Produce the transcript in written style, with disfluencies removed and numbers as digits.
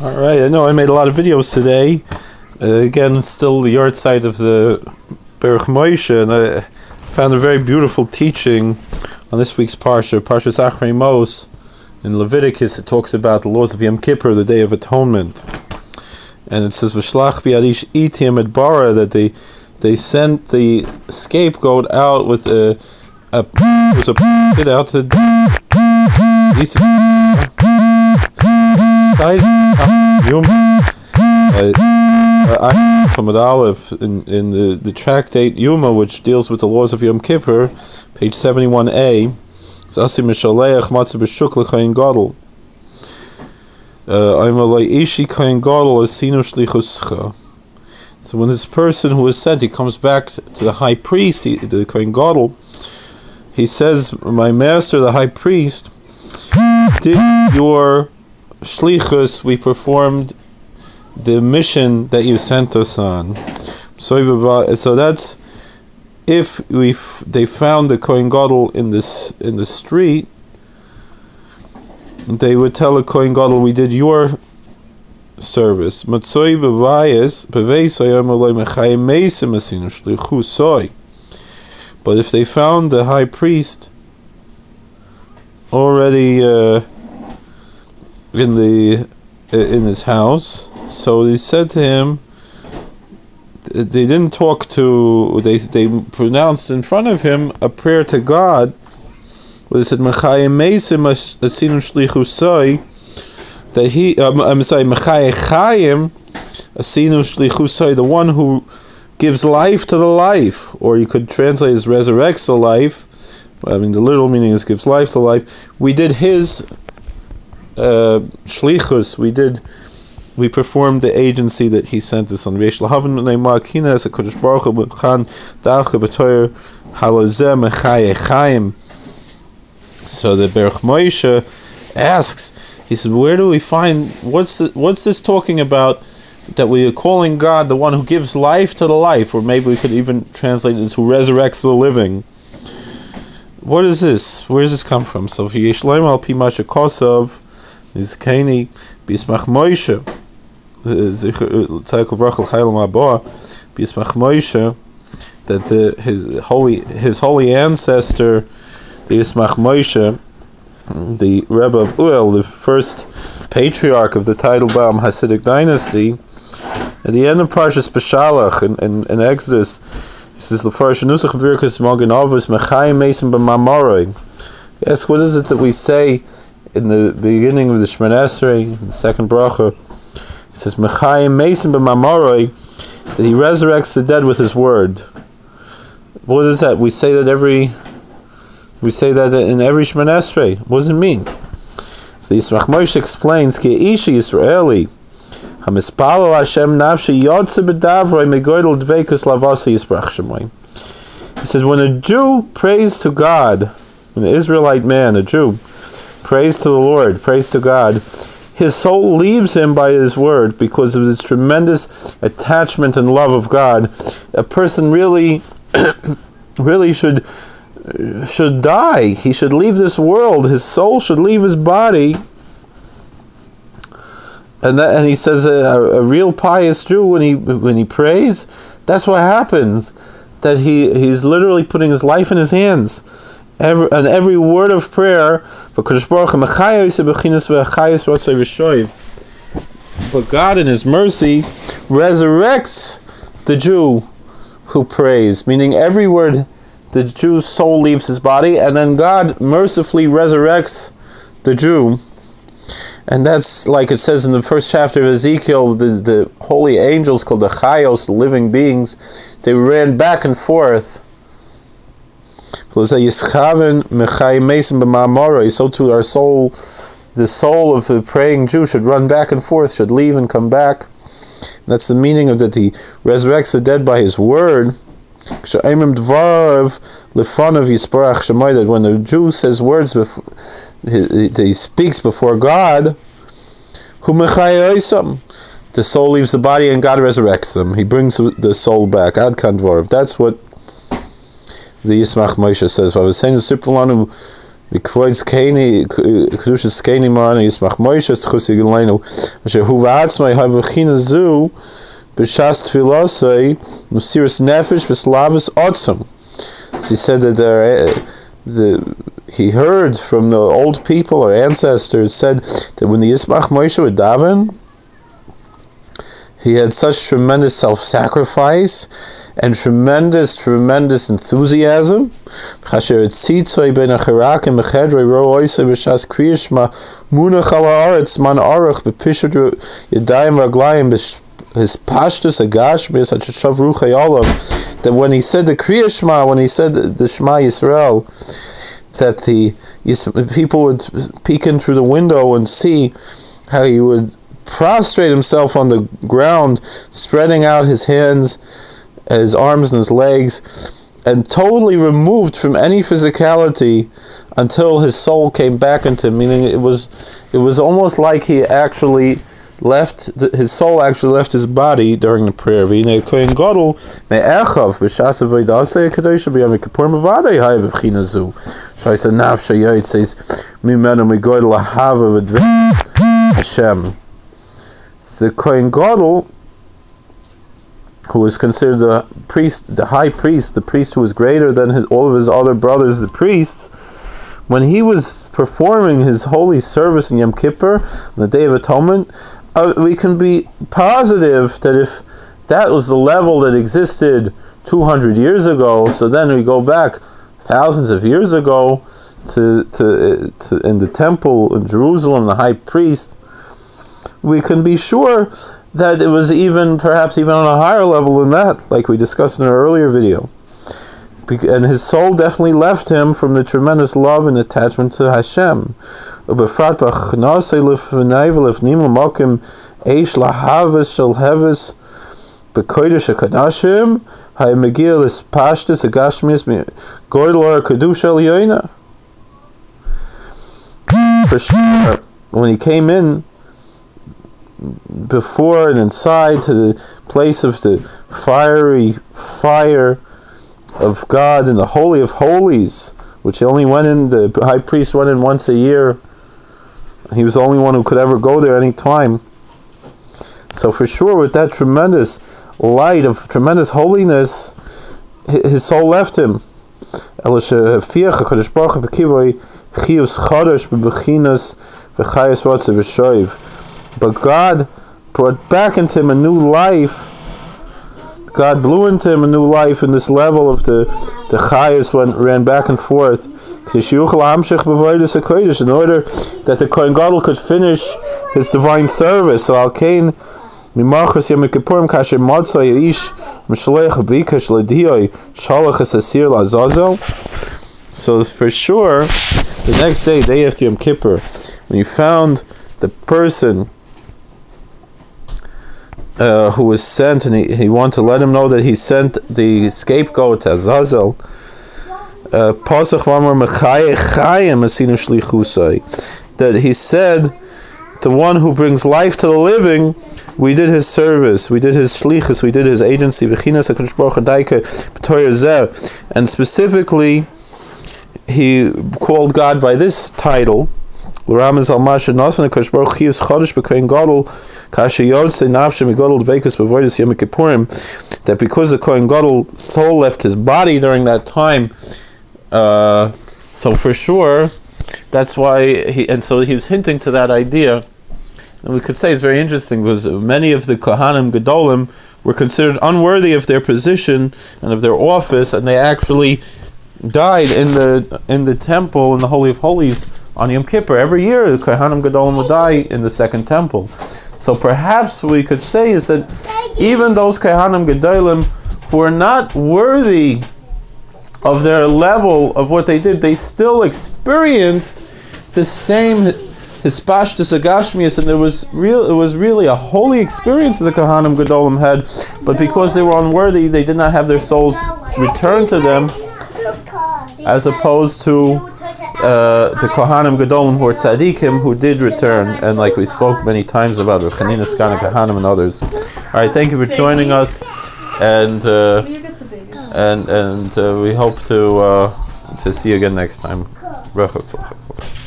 Alright, I know I made a lot of videos today. Again, it's still the yard site of the Berach Moshe, and I found a very beautiful teaching on this week's Parshas Acharei Moshe. In Leviticus, it talks about the laws of Yom Kippur, the Day of Atonement. And it says, V'shlach bi'adish itim et bara, that they sent the scapegoat out with a kid out to the from Aleph in the tractate Yuma, which deals with the laws of Yom Kippur, page 71a. Zasi Mishaleach Matzah B'Shuk L'Chayin Gadol. I'm a Ishi Chayin Gadol Asinu Shlichuscha. So when this person who is sent, he comes back to the high priest, the Chayin Gadol. He says, "My master, the high priest, did your shlichus, we performed the mission that you sent us on." So that's if they found the Kohen Gadol in the street, they would tell the Kohen Gadol, "We did your service." But if they found the high priest already in his house, so they said to him, they didn't talk to, they pronounced in front of him a prayer to God, where they said, "Mechayim Meisim Asinu Shlichusai," that I'm sorry, Mechayim Chayim Asinu Shlichusai, the one who gives life to the life, or you could translate as resurrects the life. I mean, the literal meaning is gives life to life. We did his shlichus. We performed the agency that he sent us on. So the Berach Moshe asks, he said, "Where do we find what's this talking about? That we are calling God the one who gives life to the life," or maybe we could even translate it as who resurrects the living. What is this? Where does this come from? So for Yeshleim al pi masha kosov is Kaini bismach Moshe tzaykel vrachel chaylam haba bismach Moshe, that his holy ancestor, the Bismach Moshe, the Rebbe of Uel, the first patriarch of the Teitelbaum Hasidic dynasty, at the end of Parshas Beshalach in Exodus, he says, "L'farish nusach v'irkus magen avos mechayim mesim b'mamaroi." Yes, what is it that we say in the beginning of the Shemoneh Esrei, the second bracha? It says, "Mechayim mesim b'mamaroi," that he resurrects the dead with his word. What is that? We say that in every Shemoneh Esrei. What does it mean? So the Yismach Moshe explains, "Ki ishi Yisraeli hamispalo Hashem nafshi yotze b'davroi megoydel dveikus lavasi yisbrach shemoy." He says, when a Jew prays to God, an Israelite man, a Jew, prays to the Lord, prays to God, his soul leaves him by his word because of his tremendous attachment and love of God. A person really should die. He should leave this world. His soul should leave his body. And he says a real pious Jew, when he prays, that's what happens. That he's literally putting his life in his hands. Every word of prayer, but God in His mercy resurrects the Jew who prays, meaning every word, the Jew's soul leaves his body, and then God mercifully resurrects the Jew. And that's like it says in the first chapter of Ezekiel, the holy angels called the Chayos, the living beings, they ran back and forth. So too our soul, the soul of the praying Jew should run back and forth, should leave and come back. And that's the meaning of that he resurrects the dead by his word. That when the Jew says words, he speaks before God, the soul leaves the body and God resurrects them. He brings the soul back. That's what the Yismach Moshe says. Mikvoids Keni, Kedushas Keni Marani, Yismach Moshe, Tchusi Geleinu, Asher Hu Va'atzmai, Habachina Zu, B'Shas Tfilasai, Musiris Nefesh, V'Slavus Otzim. So he said that he heard from the old people or ancestors said that when the Yismach Moshe would daven, he had such tremendous self-sacrifice and tremendous enthusiasm. His pashtus agashmi such a shav ruchayolav that when he said the Kriya Shema, when he said the Shema Yisrael, that the people would peek in through the window and see how he would prostrate himself on the ground, spreading out his hands, his arms and his legs, and totally removed from any physicality until his soul came back into him. Meaning it was almost like he actually left, his soul actually left his body during the prayer. The Kohen Gadol, who was considered the priest, the high priest, the priest who was greater than all of his other brothers, the priests, when he was performing his holy service in Yom Kippur, on the Day of Atonement, we can be positive that if that was the level that existed 200 years ago, so then we go back thousands of years ago to in the temple in Jerusalem, the high priest, we can be sure that it was perhaps even on a higher level than that, like we discussed in an earlier video. And his soul definitely left him from the tremendous love and attachment to Hashem. For sure, when he came in before and inside to the place of the fiery fire of God in the Holy of Holies, which he only went in, the high priest went in once a year. He was the only one who could ever go there any time. So for sure, with that tremendous light of tremendous holiness, his soul left him. But God brought back into him a new life. God blew into him a new life in this level of the chayas ran back and forth. In order that the Kohen Gadol could finish his divine service. So for sure, the next day after Yom Kippur, when you found the person who was sent, and he wanted to let him know that he sent the scapegoat Azazel. That he said, the one who brings life to the living, we did his service, we did his shlichus, we did his agency. And specifically, he called God by this title. That because the Kohen Gadol's soul left his body during that time, so for sure, that's why he was hinting to that idea. And we could say it's very interesting because many of the Kohanim Gedolim were considered unworthy of their position and of their office, and they actually died in the temple in the Holy of Holies on Yom Kippur. Every year the Kohanim Gedolim would die in the second temple. So perhaps what we could say is that even those Kohanim Gedolim who are not worthy of their level of what they did, they still experienced the same hispashtus agashmius, and it was really a holy experience that the Kohanim Gedolim had, but because they were unworthy, they did not have their souls returned to them, as opposed to the Kohanim Gedolim who are tzaddikim who did return, and like we spoke many times about Rav Chanina Skana Kohanim and others. All right, thank you for joining us, and we hope to see you again next time. Bracha tzlachah.